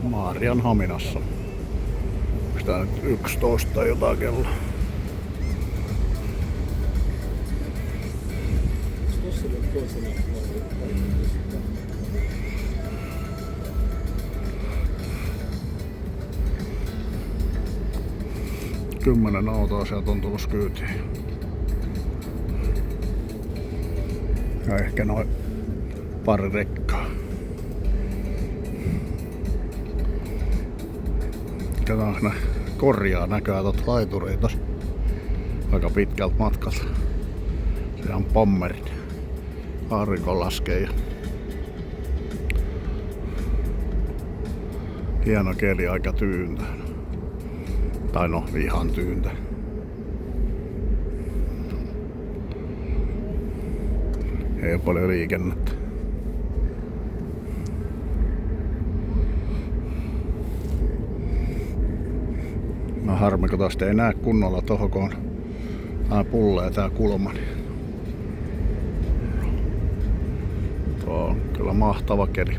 Maarianhaminassa. Onks tää nyt 11 tai jotain kello? Kymmenen autoa sieltä on tullut kyytiin. Ja ehkä noin pari rekkaa. Katsotaan, ne korjaa näköjään tot laituriin tos aika pitkältä matkalta. Se on pommerit. Aurinko laskee ja hieno keli, aika tyyntä. Tai no, ihan tyyntä. Ei ole paljon liikennettä. No harmi, kun tästä ei näe kunnolla tohon, kun on pullee tää kulma. Tuo on kyllä mahtava keli.